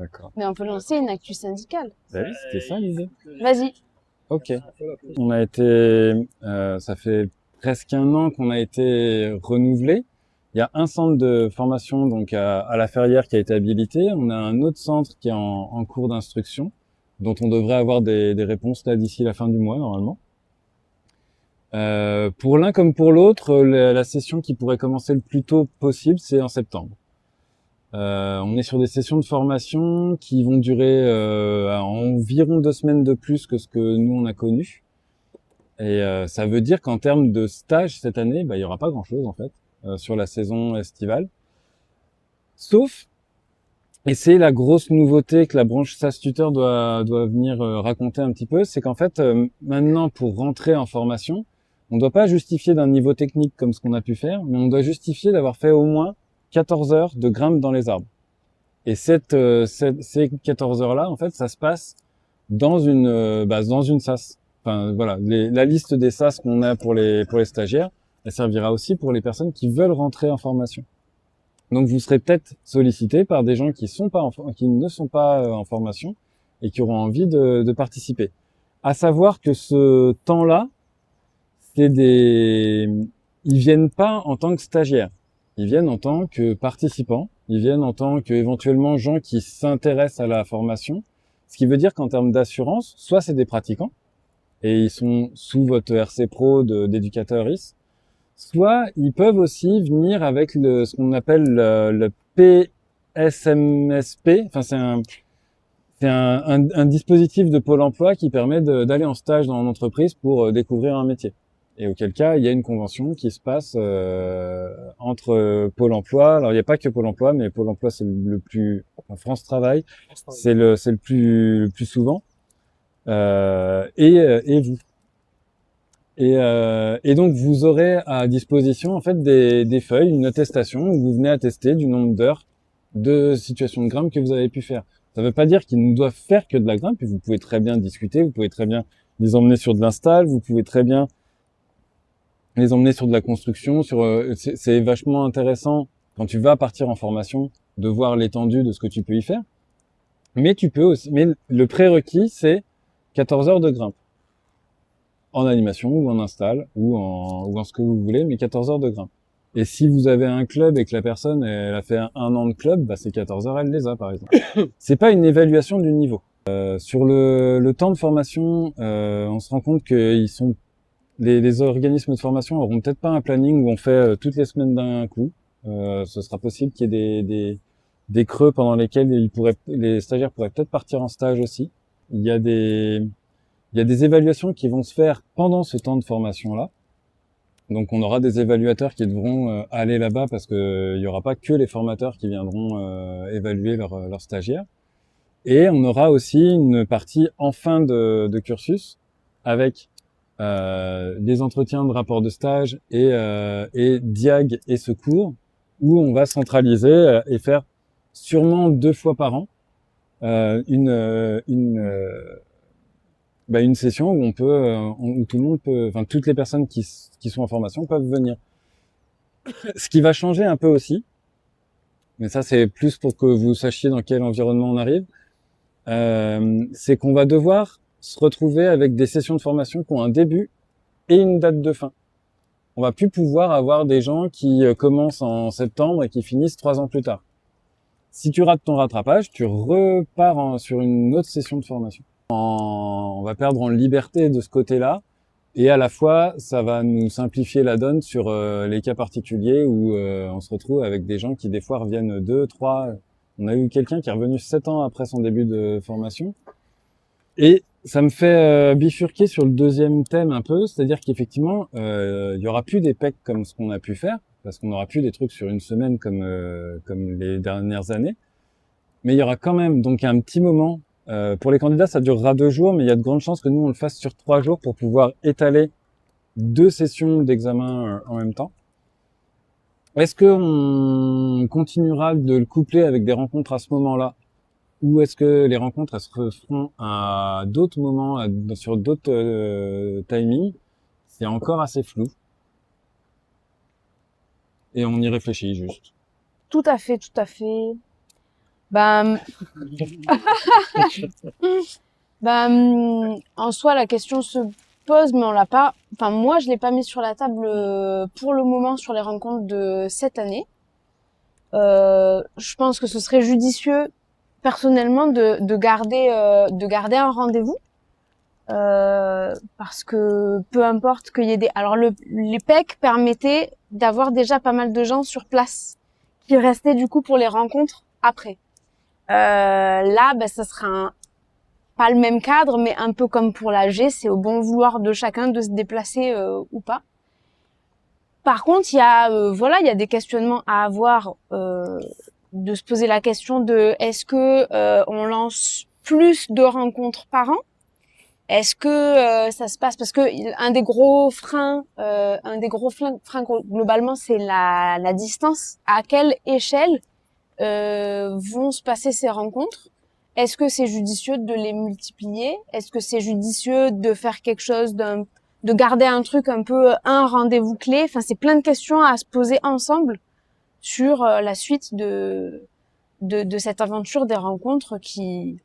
D'accord. Mais on peut lancer une actu syndicale. Bah oui, c'était ça l'idée. Vas-y. Ok. On a été, ça fait presque un an qu'on a été renouvelé. Il y a un centre de formation donc à La Ferrière qui a été habilité. On a un autre centre qui est en cours d'instruction, dont on devrait avoir des réponses là d'ici la fin du mois normalement. Pour l'un comme pour l'autre, la session qui pourrait commencer le plus tôt possible, c'est en septembre. On est sur des sessions de formation qui vont durer environ 2 semaines de plus que ce que nous on a connu. Et ça veut dire qu'en termes de stage cette année, il y aura pas grand-chose en fait sur la saison estivale. Sauf, et c'est la grosse nouveauté que la branche SAS Tuteur doit venir raconter un petit peu, c'est qu'en fait maintenant pour rentrer en formation, on ne doit pas justifier d'un niveau technique comme ce qu'on a pu faire, mais on doit justifier d'avoir fait au moins 14 heures de grimpe dans les arbres. Et ces 14 heures-là, en fait, ça se passe dans une SAS. Enfin, voilà, la liste des SAS qu'on a pour les stagiaires, elle servira aussi pour les personnes qui veulent rentrer en formation. Donc, vous serez peut-être sollicité par des gens qui ne sont pas en formation et qui auront envie de participer. À savoir que ce temps-là, ils viennent pas en tant que stagiaires. Ils viennent en tant que participants. Ils viennent en tant que éventuellement gens qui s'intéressent à la formation. Ce qui veut dire qu'en termes d'assurance, soit c'est des pratiquants et ils sont sous votre RC Pro d'éducateur IS, soit ils peuvent aussi venir avec ce qu'on appelle le PSMSP. Enfin, c'est un dispositif de Pôle emploi qui permet d'aller en stage dans l'entreprise pour découvrir un métier. Et auquel cas, il y a une convention qui se passe entre Pôle emploi. Alors, il n'y a pas que Pôle emploi, mais Pôle emploi, c'est le plus... Enfin, France Travail, c'est le plus souvent. Et vous. Et donc, vous aurez à disposition, en fait, des feuilles, une attestation où vous venez attester du nombre d'heures de situations de grimpe que vous avez pu faire. Ça ne veut pas dire qu'ils ne doivent faire que de la grimpe. Vous pouvez très bien discuter, vous pouvez très bien les emmener sur de l'install, vous pouvez très bien les emmener sur de la construction. C'est vachement intéressant quand tu vas partir en formation de voir l'étendue de ce que tu peux y faire. Mais tu peux aussi. Mais le prérequis, c'est 14 heures de grimpe en animation ou en install ou en ce que vous voulez, mais 14 heures de grimpe. Et si vous avez un club et que la personne elle a fait un an de club, ces 14 heures elle les a par exemple. C'est pas une évaluation du niveau. Sur le temps de formation, on se rend compte que les organismes de formation auront peut-être pas un planning où on fait toutes les semaines d'un coup. Ce sera possible qu'il y ait des creux pendant lesquels les stagiaires pourraient peut-être partir en stage aussi. Il y a des évaluations qui vont se faire pendant ce temps de formation-là. Donc on aura des évaluateurs qui devront aller là-bas parce que il y aura pas que les formateurs qui viendront évaluer leurs stagiaires. Et on aura aussi une partie en fin de cursus avec des entretiens de rapport de stage et diag et secours où on va centraliser et faire sûrement 2 fois par an une session où où tout le monde peut, enfin toutes les personnes qui sont en formation peuvent venir. Ce qui va changer un peu aussi, mais ça c'est plus pour que vous sachiez dans quel environnement on arrive, c'est qu'on va devoir se retrouver avec des sessions de formation qui ont un début et une date de fin. On va plus pouvoir avoir des gens qui commencent en septembre et qui finissent 3 ans plus tard. Si tu rates ton rattrapage, tu repars sur une autre session de formation. On va perdre en liberté de ce côté-là, et à la fois, ça va nous simplifier la donne sur les cas particuliers où on se retrouve avec des gens qui des fois reviennent 2, 3... On a eu quelqu'un qui est revenu 7 ans après son début de formation. Et ça me fait bifurquer sur le deuxième thème un peu, c'est-à-dire qu'effectivement, il y aura plus des PEC comme ce qu'on a pu faire, parce qu'on aura plus des trucs sur une semaine comme les dernières années. Mais il y aura quand même donc un petit moment. Pour les candidats, ça durera 2 jours, mais il y a de grandes chances que nous on le fasse sur 3 jours pour pouvoir étaler 2 sessions d'examen en même temps. Est-ce qu'on continuera de le coupler avec des rencontres à ce moment-là? Ou est-ce que les rencontres elles se feront à d'autres moments, sur d'autres timings? C'est encore assez flou. Et on y réfléchit juste. Tout à fait, tout à fait. Ben, en soi, la question se pose, mais on l'a pas. Enfin, moi, je l'ai pas mis sur la table pour le moment sur les rencontres de cette année. Je pense que ce serait judicieux, personnellement, de garder un rendez-vous. Parce que peu importe qu'il y ait des... Alors les PEC permettaient d'avoir déjà pas mal de gens sur place qui restaient du coup pour les rencontres après. Là, ben, ça sera pas le même cadre, mais un peu comme pour l'AG, c'est au bon vouloir de chacun de se déplacer ou pas. Par contre, il y a des questionnements à avoir, de se poser la question de est-ce que on lance plus de rencontres par an? Est-ce que ça se passe parce que un des gros freins globalement, c'est la distance. À quelle échelle vont se passer ces rencontres? Est-ce que c'est judicieux de les multiplier? Est-ce que c'est judicieux de faire quelque chose de garder un truc un peu un rendez-vous clé? Enfin, c'est plein de questions à se poser ensemble sur la suite de cette aventure des rencontres qui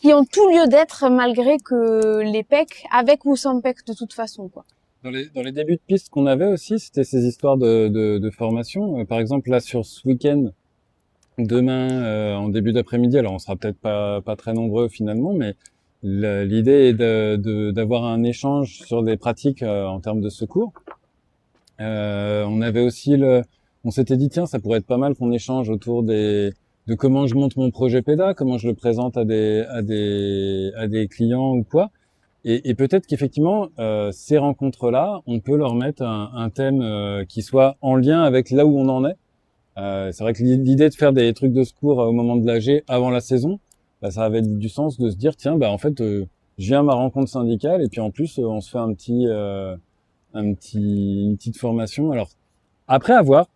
ont tout lieu d'être malgré que les PEC, avec ou sans PEC de toute façon, quoi. Dans les débuts de piste qu'on avait aussi, c'était ces histoires de formation. Par exemple, là, sur ce week-end, demain, en début d'après-midi, alors on sera peut-être pas très nombreux finalement, mais l'idée est d'avoir un échange sur des pratiques en termes de secours. On avait aussi on s'était dit tiens, ça pourrait être pas mal qu'on échange autour de comment je monte mon projet PEDA, comment je le présente à des clients ou quoi. Et peut-être qu'effectivement, ces rencontres-là, on peut leur mettre un thème qui soit en lien avec là où on en est. C'est vrai que l'idée de faire des trucs de secours au moment de l'AG avant la saison, bah, ça avait du sens de se dire tiens, bah en fait, je viens à ma rencontre syndicale et puis en plus, on se fait une petite formation. Alors après avoir,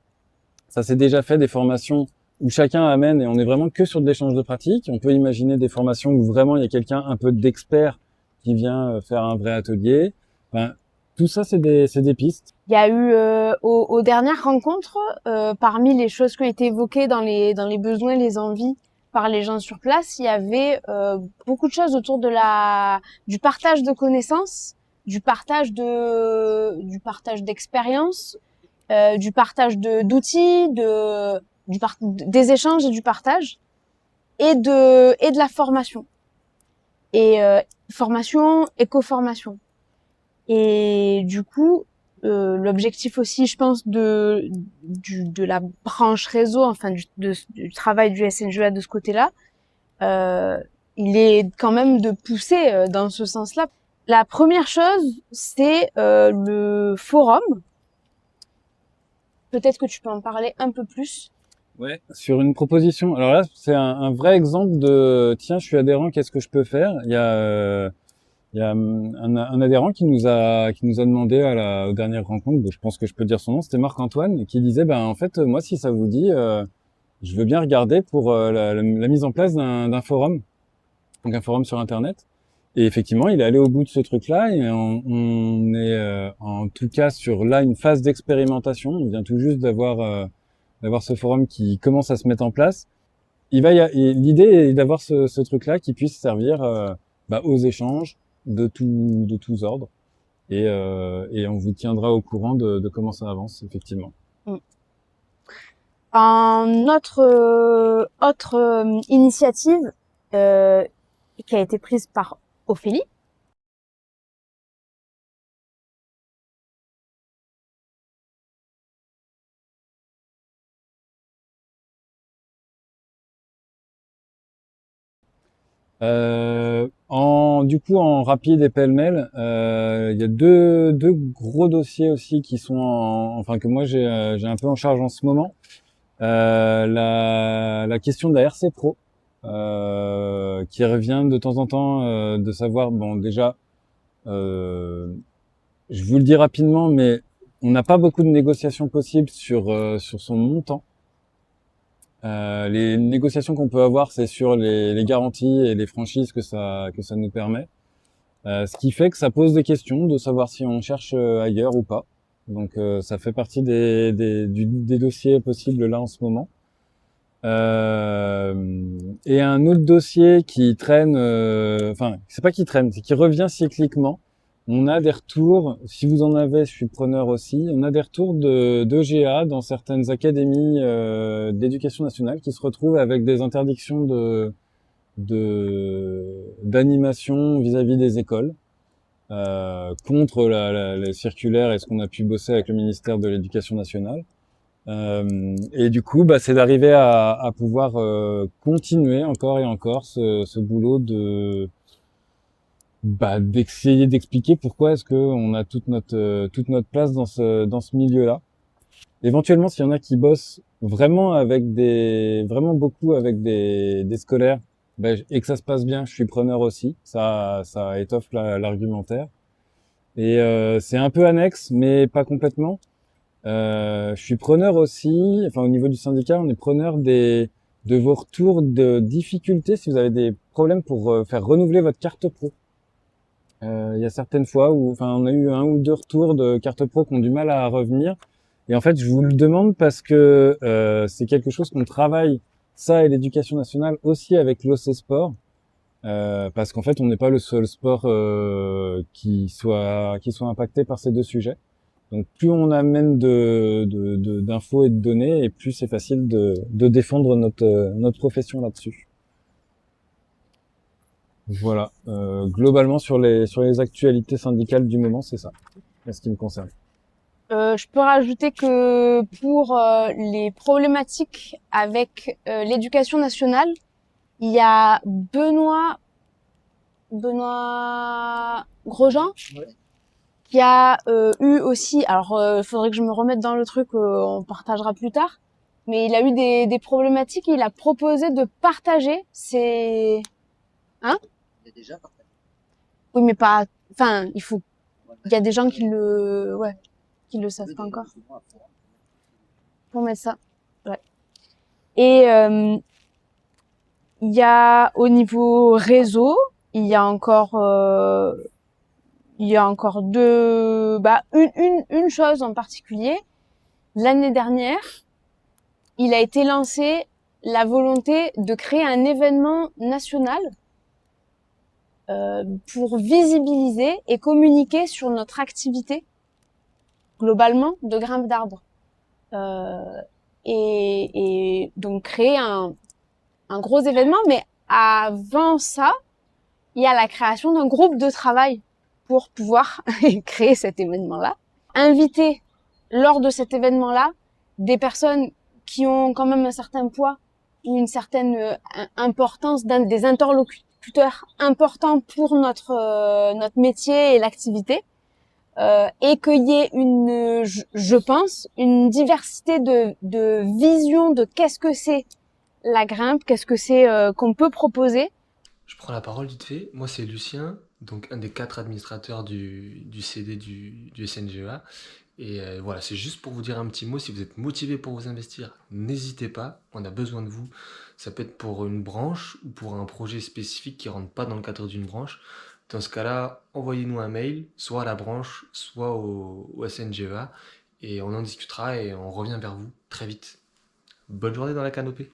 ça s'est déjà fait des formations où chacun amène et on est vraiment que sur de l'échange de pratiques. On peut imaginer des formations où vraiment il y a quelqu'un un peu d'expert qui vient faire un vrai atelier. Enfin, tout ça, c'est des pistes. Il y a eu aux dernières rencontres, parmi les choses qui ont été évoquées dans les besoins, les envies par les gens sur place, il y avait beaucoup de choses autour du partage de connaissances, du partage d'expériences, du partage d'outils, des échanges et du partage, et de la formation. Et formation, éco-formation. Et du coup, l'objectif aussi, je pense, de la branche réseau, enfin du travail du SNGA de ce côté-là, il est quand même de pousser dans ce sens-là. La première chose, c'est le forum. Peut-être que tu peux en parler un peu plus. Ouais. Sur une proposition. Alors là, c'est un vrai exemple de tiens, je suis adhérent, qu'est-ce que je peux faire? Il y a un adhérent qui nous a demandé aux dernières rencontres, je pense que je peux dire son nom, c'était Marc-Antoine, qui disait ben en fait moi si ça vous dit, je veux bien regarder pour la mise en place d'un forum, donc un forum sur internet. Et effectivement, il est allé au bout de ce truc-là et on est en tout cas sur là une phase d'expérimentation. On vient tout juste d'avoir ce forum qui commence à se mettre en place. L'idée est d'avoir ce truc-là qui puisse servir aux échanges de tous ordres et on vous tiendra au courant de comment ça avance effectivement. Un autre initiative qui a été prise par Ophélie. Du coup, en rapide et pêle-mêle, il y a deux gros dossiers aussi qui sont enfin que moi j'ai un peu en charge en ce moment. La question de la RC Pro, qui revient de temps en temps, de savoir, bon déjà, je vous le dis rapidement, mais on n'a pas beaucoup de négociations possibles sur son montant. Les négociations qu'on peut avoir, c'est sur les garanties et les franchises que ça nous permet. Ce qui fait que ça pose des questions de savoir si on cherche ailleurs ou pas. Donc ça fait partie des dossiers possibles là en ce moment. Et un autre dossier qui traîne, enfin, c'est pas qui traîne, c'est qui revient cycliquement. On a des retours, si vous en avez, je suis preneur aussi, on a des retours d'EGA dans certaines académies d'éducation nationale qui se retrouvent avec des interdictions d'animation vis-à-vis des écoles, contre les circulaires et ce qu'on a pu bosser avec le ministère de l'Éducation nationale. Et du coup, bah, c'est d'arriver à pouvoir continuer encore et encore ce boulot d'essayer d'expliquer pourquoi est-ce que on a toute notre place dans ce milieu-là. Éventuellement, s'il y en a qui bossent vraiment beaucoup avec des scolaires, bah, et que ça se passe bien, je suis preneur aussi. Ça étoffe l'argumentaire. Et c'est un peu annexe, mais pas complètement. Je suis preneur aussi, enfin au niveau du syndicat, on est preneur de vos retours de difficultés si vous avez des problèmes pour faire renouveler votre carte pro. Il y a certaines fois où, enfin, on a eu un ou deux retours de carte pro qui ont du mal à revenir. Et en fait, je vous le demande parce que c'est quelque chose qu'on travaille, ça et l'éducation nationale aussi avec l'OC Sport. Parce qu'en fait, on n'est pas le seul sport qui soit impacté par ces deux sujets. Donc plus on amène d'infos et de données, et plus c'est facile de défendre notre profession là-dessus. Voilà. Globalement sur les actualités syndicales du moment, c'est ça, en ce qui me concerne. Je peux rajouter que pour les problématiques avec l'éducation nationale, il y a Benoît Grosjean, ouais, qui a eu aussi, alors faudrait que je me remette dans le truc, on partagera plus tard, mais il a eu des problématiques et il a proposé de partager ses... Hein? Il a déjà partagé. Oui, mais pas... Enfin, il y a des gens qui le savent pas encore. Pour mettre ça. Ouais. Et il y a au niveau réseau, il y a encore une chose en particulier. L'année dernière, il a été lancé la volonté de créer un événement national pour visibiliser et communiquer sur notre activité globalement de grimpe d'arbres. Et donc créer un gros événement, mais avant ça, il y a la création d'un groupe de travail pour pouvoir créer cet événement-là. Inviter lors de cet événement-là des personnes qui ont quand même un certain poids ou une certaine importance, des interlocuteurs importants pour notre métier et l'activité, et qu'il y ait je pense, une diversité de visions de qu'est-ce que c'est la grimpe, qu'est-ce que c'est qu'on peut proposer. Je prends la parole vite fait. Moi, c'est Lucien, donc un des 4 administrateurs du CD du SNGEA. Et voilà, c'est juste pour vous dire un petit mot. Si vous êtes motivé pour vous investir, n'hésitez pas. On a besoin de vous. Ça peut être pour une branche ou pour un projet spécifique qui ne rentre pas dans le cadre d'une branche. Dans ce cas-là, envoyez-nous un mail, soit à la branche, soit au SNGEA. Et on en discutera et on revient vers vous très vite. Bonne journée dans la canopée.